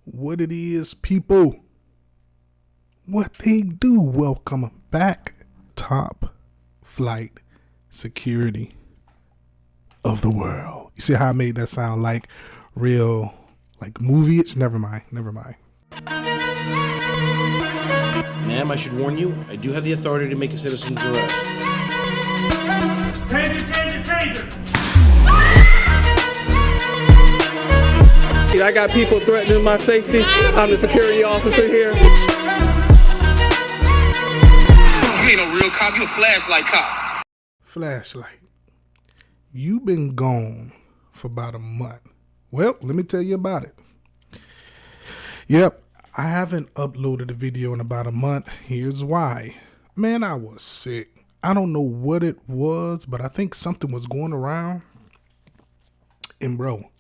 what it is, people, what they do. Welcome back, top flight security of the world. You see how I made that sound like real, like movie-ish? Never mind. Ma'am, I should warn you, I do have the authority to make a citizen's arrest. Taser! I got people threatening my safety. I'm the security officer here. You ain't a real cop, you a flashlight cop. Flashlight. You've been gone for about a month. Well, let me tell you about it. Yep, I haven't uploaded a video in about a month. Here's why. Man, I was sick. I don't know what it was, but I think something was going around. And bro,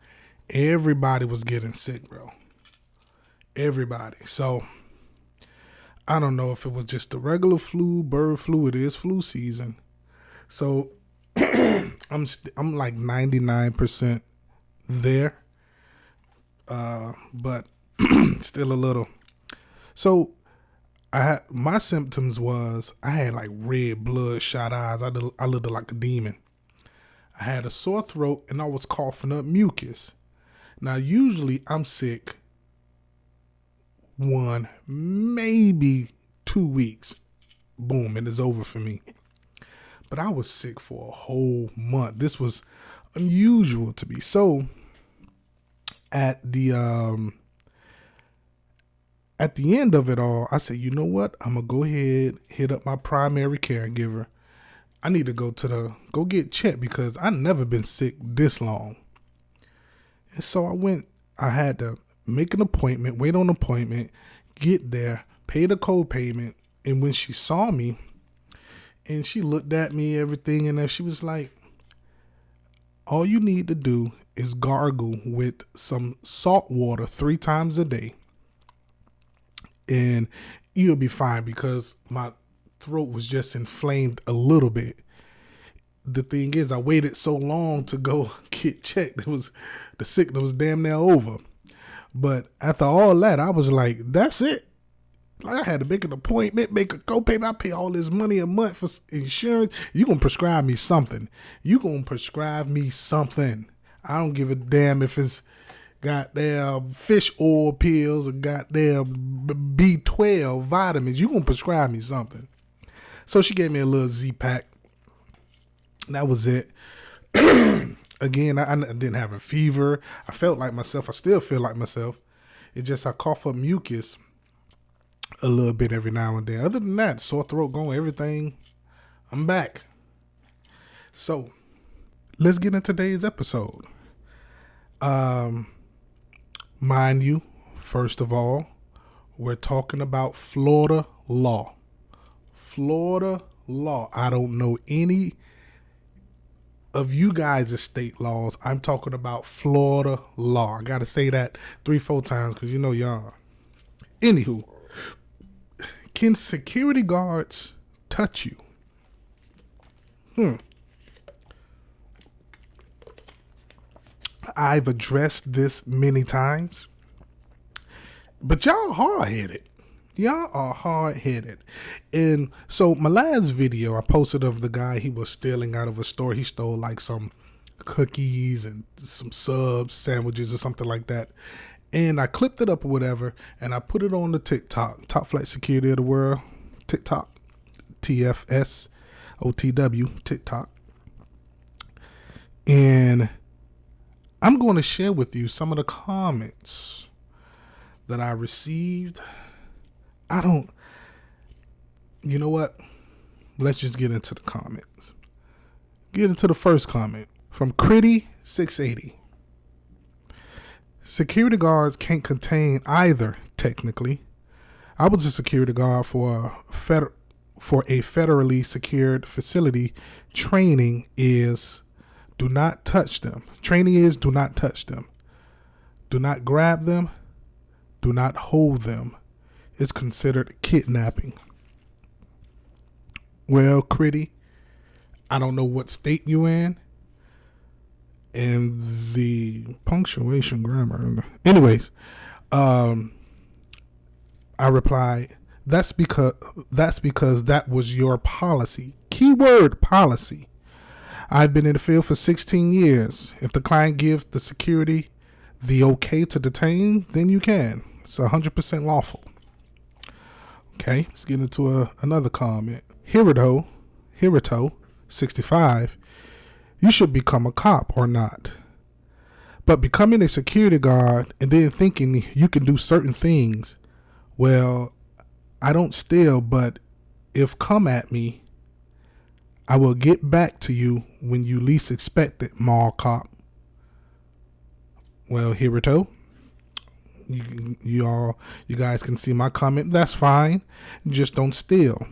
everybody was getting sick, bro. Everybody. So I don't know if it was just the regular flu, bird flu. It is flu season. So I'm like 99% there. But still a little. So my symptoms was I had like red bloodshot eyes. I looked like a demon. I had a sore throat and I was coughing up mucus. Now, usually I'm sick 1, maybe 2 weeks. Boom, and it's over for me. But I was sick for a whole month. This was unusual to me. So at the end of it all, I said, you know what? I'm going to go ahead, hit up my primary caregiver. I need to go get checked because I've never been sick this long. And so I had to make an appointment, wait on an appointment, get there, pay the co-payment. And when she saw me and she looked at me, everything, and then she was like, all you need to do is gargle with some salt water 3 times a day. And you'll be fine because my throat was just inflamed a little bit. The thing is, I waited so long to go get checked. The sickness was damn near over. But after all that, I was like, that's it. Like, I had to make an appointment, make a copayment. I pay all this money a month for insurance. You gonna prescribe me something. I don't give a damn if it's goddamn fish oil pills or goddamn B12 vitamins. You gonna prescribe me something. So she gave me a little Z-Pack. That was it. Again, I didn't have a fever. I felt like myself. I still feel like myself. It's just I cough up mucus a little bit every now and then. Other than that, sore throat going, everything, I'm back. So let's get into today's episode. Mind you, first of all, we're talking about Florida law. Florida law. I don't know any of you guys' state laws. I'm talking about Florida law. I got to say that 3-4 times because you know y'all. Anywho, can security guards touch you? I've addressed this many times, but y'all hard-headed. Y'all are hard-headed. And so my last video I posted of the guy, he was stealing out of a store. He stole like some cookies and some subs, sandwiches or something like that. And I clipped it up or whatever, and I put it on the TikTok, Top Flight Security of the World, TikTok, TFSOTW, TikTok. And I'm going to share with you some of the comments that I received. You know what? Let's just get into the comments. Get into the first comment from Critty680. Security guards can't contain either, technically. I was a security guard for a federally secured facility. Training is do not touch them. Training is do not touch them. Do not grab them. Do not hold them. It's considered kidnapping. Well, Critty, I don't know what state you in. And the punctuation grammar. Anyways, I replied, that's because that was your policy. Keyword policy. I've been in the field for 16 years. If the client gives the security the okay to detain, then you can. It's 100% lawful. Okay, let's get into another comment. Hirito, 65, you should become a cop or not. But becoming a security guard and then thinking you can do certain things, well, I don't steal, but if come at me, I will get back to you when you least expect it, mall cop. Well, Hirito, you guys can see my comment. That's fine. Just don't steal.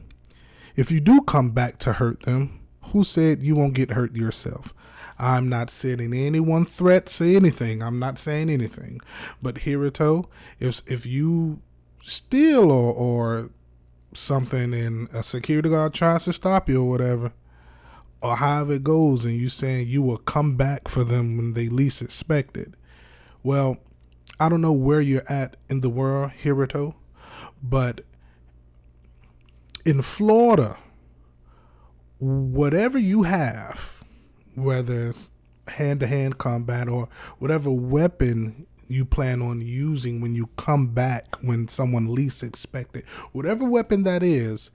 If you do come back to hurt them, who said you won't get hurt yourself? I'm not setting anyone threats or anything. I'm not saying anything. But Hirito, if you steal or something and a security guard tries to stop you or whatever, or however it goes, and you saying you will come back for them when they least expect it, well, I don't know where you're at in the world, Hirito, but in Florida, whatever you have, whether it's hand-to-hand combat or whatever weapon you plan on using when you come back when someone least expect it, whatever weapon that is,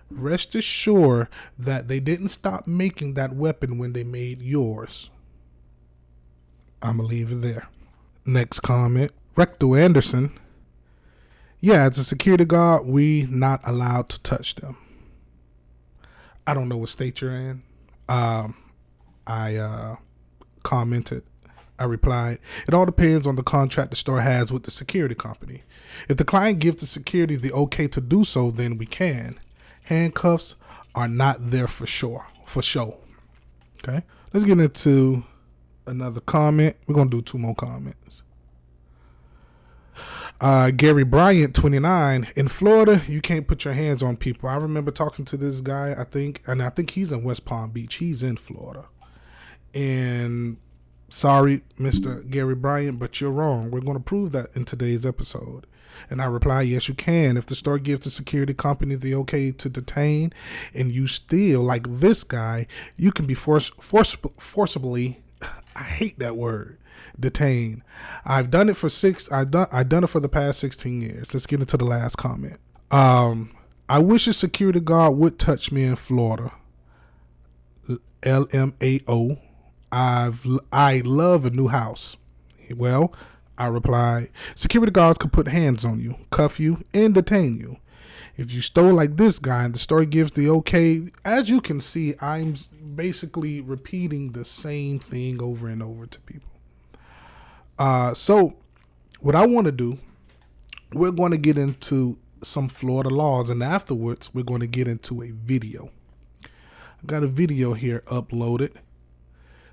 rest assured that they didn't stop making that weapon when they made yours. I'm going to leave it there. Next comment, Recto Anderson. Yeah, as a security guard, we not allowed to touch them. I don't know what state you're in. I commented. I replied, it all depends on the contract the store has with the security company. If the client gives the security the okay to do so, then we can. Handcuffs are not there for sure. Okay, let's get into another comment. We're going to do 2 more comments. Gary Bryant, 29. In Florida, you can't put your hands on people. I remember talking to this guy, I think he's in West Palm Beach. He's in Florida. And sorry, Mr. Gary Bryant, but you're wrong. We're going to prove that in today's episode. And I reply, yes, you can. If the store gives the security company the okay to detain and you steal, like this guy, you can be forcibly, I hate that word, detain. I've done it for I've done it for the past 16 years. Let's get into the last comment. I wish a security guard would touch me in Florida. LMAO. I love a new house. Well, I replied, security guards could put hands on you, cuff you, and detain you. If you stole like this guy and the store gives the okay, as you can see, I'm basically repeating the same thing over and over to people. So what I want to do, we're going to get into some Florida laws, and afterwards we're going to get into a video. I've got a video here uploaded.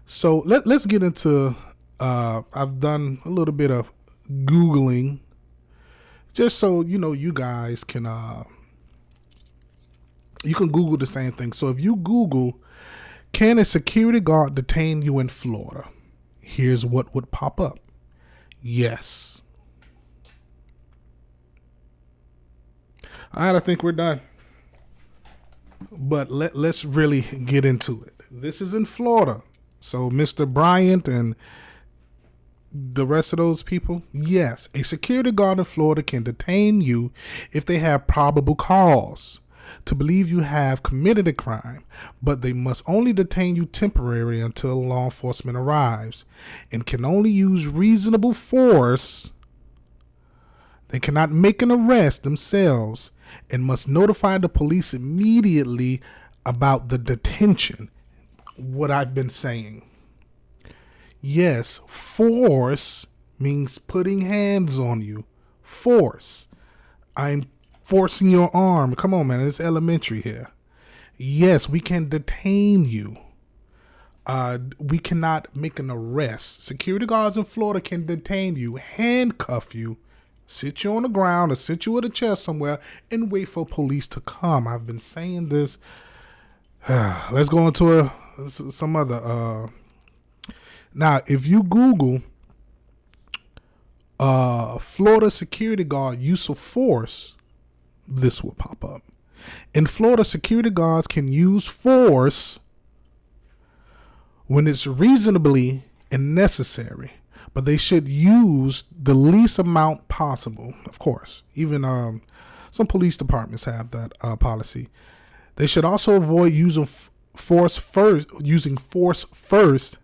So let's get into, I've done a little bit of Googling just so, you guys can, you can Google the same thing. So if you Google, can a security guard detain you in Florida? Here's what would pop up. Yes. All right, I think we're done. But let's really get into it. This is in Florida. So Mr. Bryant and the rest of those people, yes, a security guard in Florida can detain you if they have probable cause to believe you have committed a crime, but they must only detain you temporarily until law enforcement arrives and can only use reasonable force. They cannot make an arrest themselves and must notify the police immediately about the detention. What I've been saying. Yes, force means putting hands on you. Force. I'm forcing your arm. Come on, man. It's elementary here. Yes, we can detain you. We cannot make an arrest. Security guards in Florida can detain you, handcuff you, sit you on the ground or sit you at a chair somewhere and wait for police to come. I've been saying this. Let's go into some other. Now, if you Google Florida security guard use of force, this will pop up. In Florida, security guards can use force when it's reasonably and necessary, but they should use the least amount possible. Of course, even some police departments have that policy. They should also avoid using force first,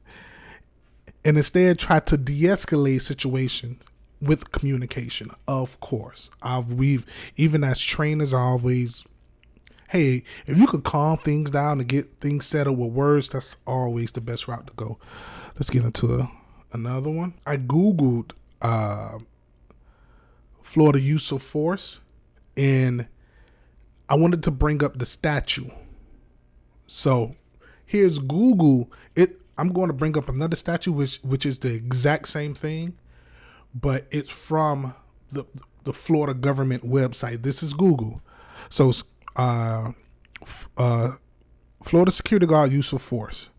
and instead try to de-escalate situations with communication. Of course, we've even as trainers always, hey, if you could calm things down and get things settled with words, that's always the best route to go. Let's get into another one. I Googled Florida use of force, and I wanted to bring up the statute. So here's Google. I'm going to bring up another statute, which is the exact same thing, but it's from the Florida government website. This is Google. So Florida security guard use of force.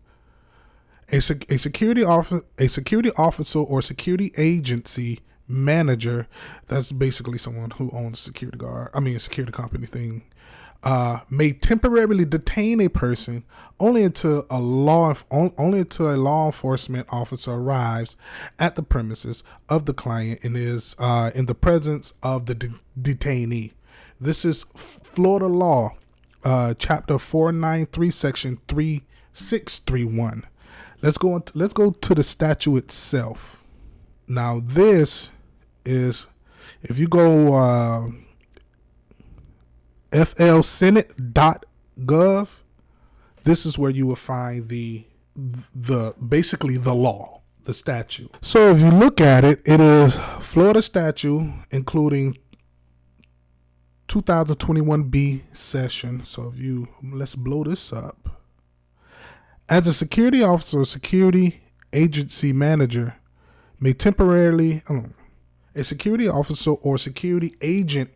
A security officer or security agency manager, that's basically someone who owns a security company thing, may temporarily detain a person only until a law enforcement officer arrives at the premises of the client and is in the presence of the detainee. This is Florida law, chapter 493, section 3631. Let's go to the statute itself. Now this is, if you go flsenate.gov, this is where you will find the basically the law, the statute. So if you look at it, it is Florida statute including 2021B session. So let's blow this up. As a security officer or security agency manager may temporarily, a security officer or security agent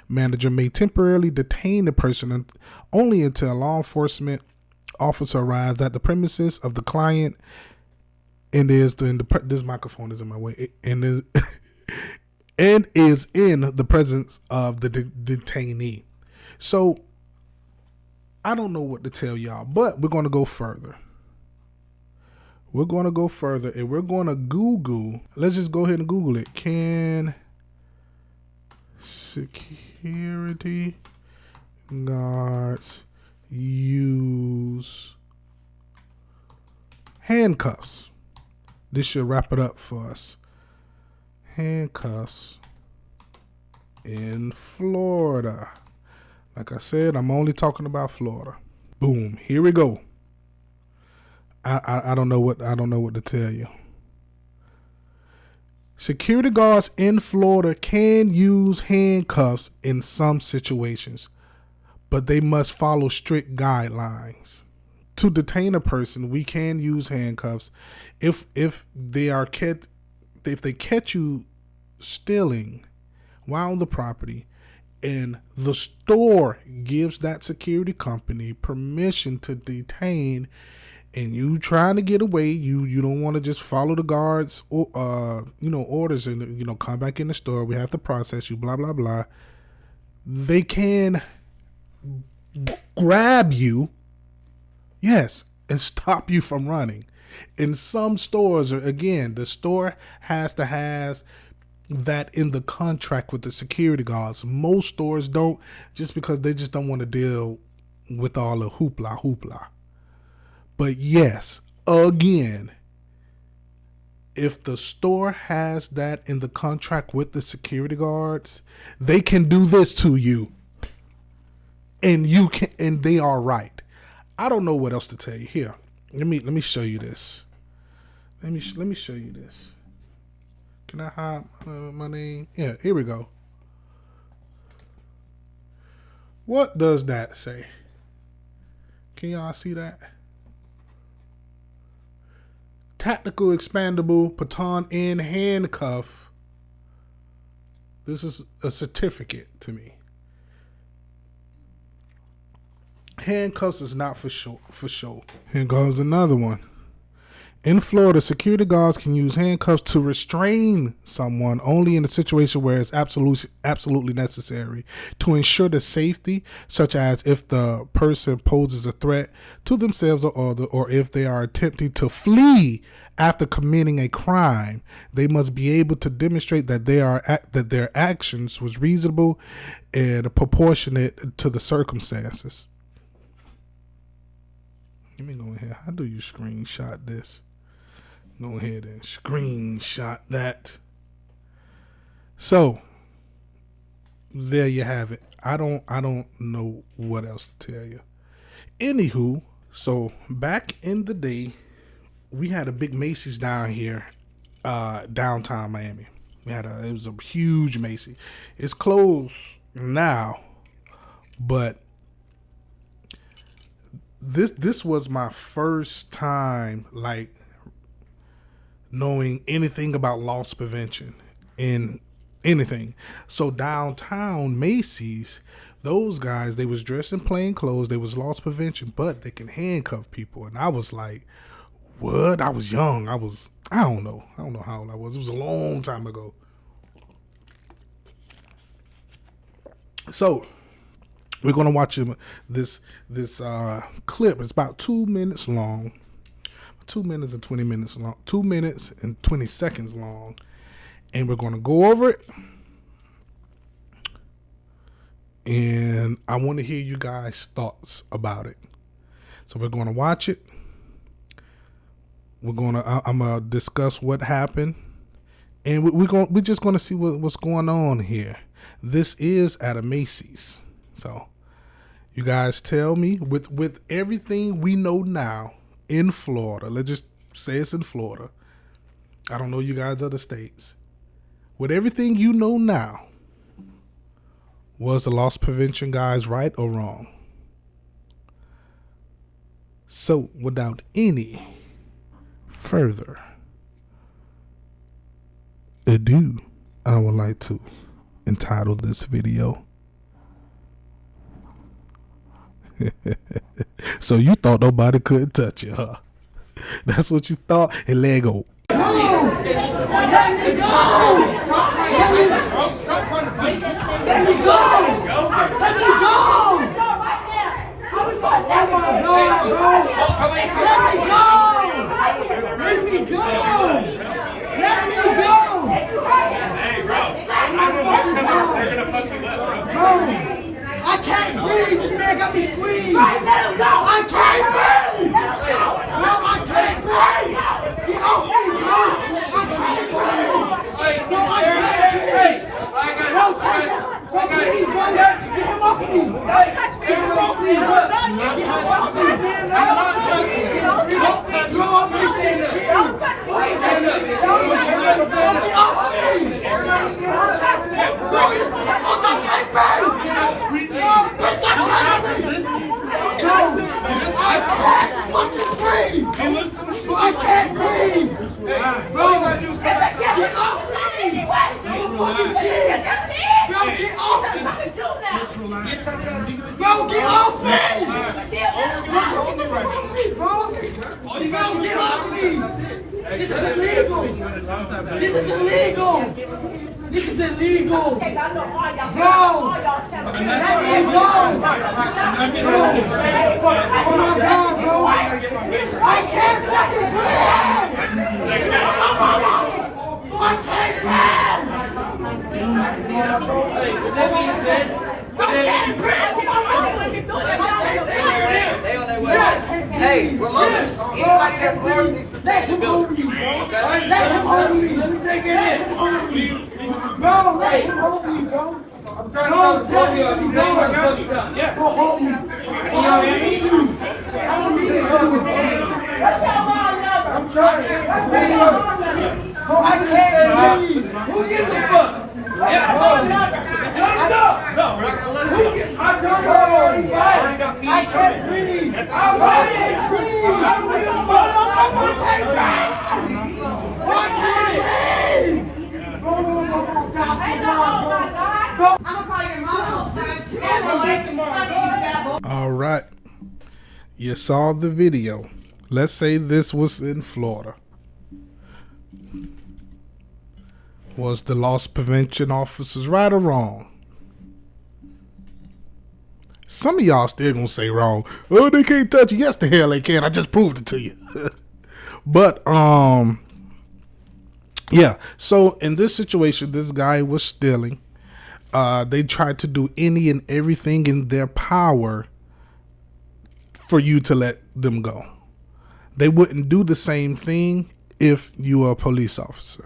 manager may temporarily detain the person only until a law enforcement officer arrives at the premises of the client and this microphone is in my way and is in the presence of the detainee. So I don't know what to tell y'all, but we're going to go further. We're going to go further and we're going to Google. Let's just go ahead and Google it. Can security guards use handcuffs? This should wrap it up for us. Handcuffs in Florida. Like I said, I'm only talking about Florida. Boom. Here we go. I don't know what to tell you. Security guards in Florida can use handcuffs in some situations, but they must follow strict guidelines. To detain a person, we can use handcuffs if they catch you stealing while on the property and the store gives that security company permission to detain and you trying to get away, you don't want to just follow the guards or orders and come back in the store, we have to process you, blah blah blah. They can grab you, yes, and stop you from running. In some stores, again, the store has that in the contract with the security guards. Most stores don't, just because they just don't want to deal with all the hoopla. But yes, again, if the store has that in the contract with the security guards, they can do this to you. And they are right. I don't know what else to tell you. Here, let me show you this. Let me show you this. Can I hide my name? Yeah, here we go. What does that say? Can y'all see that? Tactical expandable baton and handcuff. This is a certificate to me. Handcuffs is not for show. Here goes another one. In Florida, security guards can use handcuffs to restrain someone only in a situation where it's absolutely necessary to ensure the safety, such as if the person poses a threat to themselves or other, or if they are attempting to flee after committing a crime. They must be able to demonstrate that that their actions was reasonable and proportionate to the circumstances. Let me go ahead. How do you screenshot this? Go ahead and screenshot that. So there you have it. I don't know what else to tell you. Anywho, so back in the day, we had a big Macy's down here, downtown Miami. It was a huge Macy's. It's closed now, but this was my first time like knowing anything about loss prevention in anything. So downtown Macy's, those guys, they was dressed in plain clothes, they was loss prevention, but they can handcuff people. And I was like, what? I was young. I don't know how old I was. It was a long time ago. So we're gonna watch this clip. It's about 2 minutes long. 2 minutes and 20 minutes long. 2 minutes and 20 seconds long. And we're gonna go over it. And I want to hear you guys' thoughts about it. So we're gonna watch it. I'm gonna discuss what happened, and we're just gonna see what's going on here. This is at a Macy's, so you guys tell me with everything we know now in Florida. Let's just say it's in Florida. I don't know you guys other states. With everything you know now, was the loss prevention guys right or wrong? So without any further ado, I would like to entitle this video So you thought nobody couldn't touch you, huh? That's what you thought? And Lego. I can't breathe. This man got me squeezed. Right, let him go. I can't breathe. Let him go. No, I can't breathe. Get off me, bro. I can't breathe. No, I can't breathe. No, take him. Bro, please, bro. Get him off me. Get him off me, bro. Get him off me. Bro, I'm 16. Don't touch me. Get off me. Bro, this motherfucker can't breathe. Bitch, I can't fucking breathe. Bro, I can't breathe. Bro, get off me. Bro, get off me. Bro, get off me. Bro, get off me. This is illegal. This is illegal. This is illegal. Bro, let me go. Oh my God, bro. I can't fucking breathe. I can't Hey, Ramon, anybody that's close needs to stay in the building. Okay? Let him hold me. Let me take it in. Bro, let him hold me, bro. Don't tell me he's not yeah. Don't hold me. I don't need to. I don't need to. I'm trying. Bro, I can't breathe. Who gives a fuck? Yeah, I told you. I can't breathe. I can't breathe. All right. You saw the video. let's say this was in Florida. Was the loss prevention officers right or wrong? Some of y'all still gonna say wrong. Oh, they can't touch you. Yes, the hell they can. I just proved it to you. But yeah. So in this situation, this guy was stealing. They tried to do any and everything in their power for you to let them go. They wouldn't do the same thing if you were a police officer.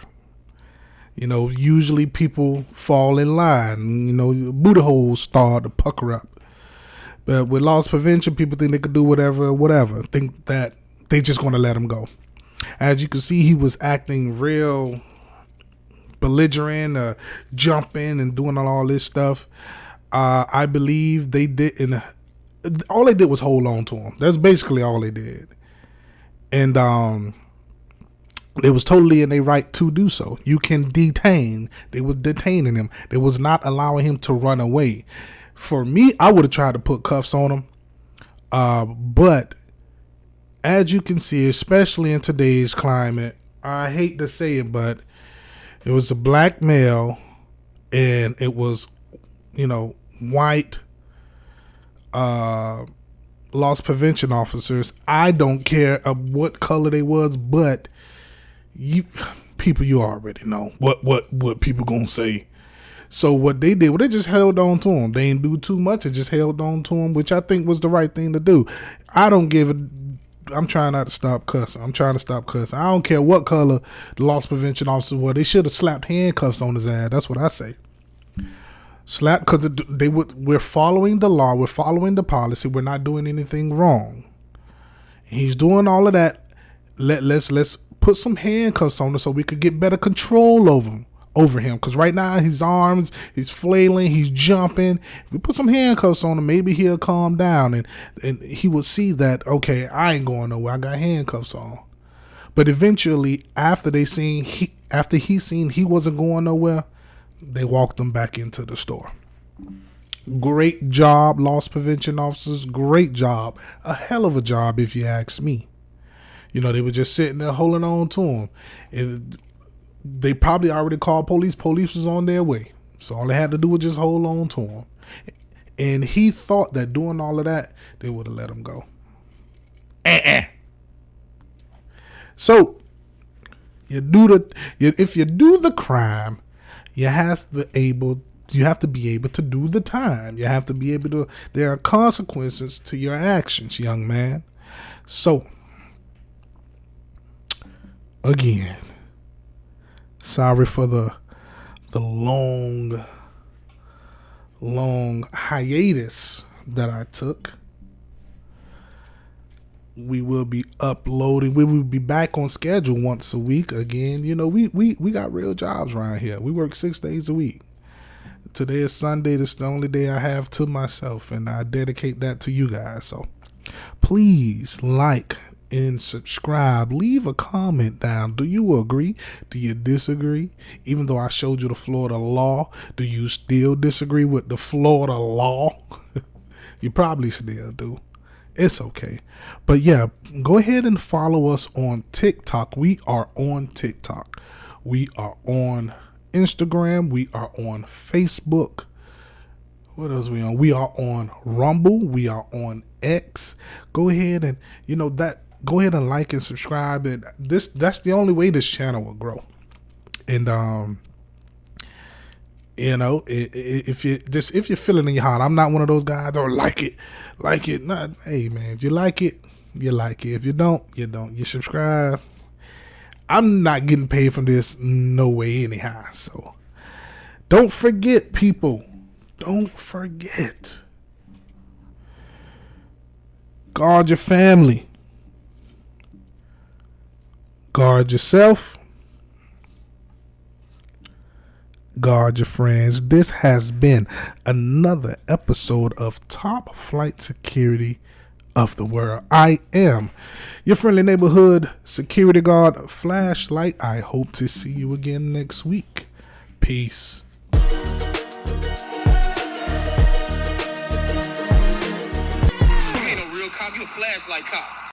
You know, usually people fall in line. You know, booty holes start to pucker up. But with loss prevention, people think they could do whatever. Think that they just going to let him go. As you can see, he was acting real belligerent, jumping and doing all this stuff. I believe they didn't. All they did was hold on to him. That's basically all they did. And they was totally in their right to do so. You can detain. They was detaining him. They was not allowing him to run away. For me, I would have tried to put cuffs on him. But as you can see, especially in today's climate, I hate to say it, but it was a black male and it was, you know, white loss prevention officers. I don't care what color they was, but you already know what people gonna say. So what they did, they just held on to him. They didn't do too much. They just held on to him, which I think was the right thing to do. I'm trying not to stop cussing. I'm trying to stop cussing. I don't care what color the loss prevention officers were. They should have slapped handcuffs on his ass. That's what I say. Slap, because we're following the law. We're following the policy. We're not doing anything wrong. He's doing all of that. Let's put some handcuffs on him so we could get better control over him. Because right now his arms, he's flailing, he's jumping. If we put some handcuffs on him, maybe he'll calm down and he will see that, okay, I ain't going nowhere. I got handcuffs on. But eventually, after he seen he wasn't going nowhere, they walked him back into the store. Great job, loss prevention officers. Great job. A hell of a job, if you ask me. You know, they were just sitting there holding on to him. They probably already called police. Police was on their way. So all they had to do was just hold on to him. And he thought that doing all of that, they would have let him go. So if you do the crime, you have to be able to do the time. You have to be able to. There are consequences to your actions, young man. So again, sorry for the long hiatus that I took. We will be uploading. We will be back on schedule once a week again. You know, we got real jobs around here. We work 6 days a week. Today is Sunday. This is the only day I have to myself, and I dedicate that to you guys. So please like and subscribe. Leave a comment down. Do you agree? Do you disagree? Even though I showed you the Florida law, do you still disagree with the Florida law? You probably still do. It's okay. But yeah, go ahead and follow us on TikTok. We are on TikTok. We are on Instagram. We are on Facebook. What else we on? We are on Rumble. We are on X. Go ahead and go ahead and like and subscribe. And that's the only way this channel will grow. And if you're feeling in your heart, I'm not one of those guys that like it. Not, hey man, if you like it, you like it. If you don't, you don't. You subscribe. I'm not getting paid from this no way anyhow. So don't forget, people. Don't forget. Guard your family. Guard yourself. Guard your friends. This has been another episode of Top Flight Security of the World. I am your friendly neighborhood security guard, Flashlight. I hope to see you again next week. Peace. You ain't a real cop, you a flashlight cop.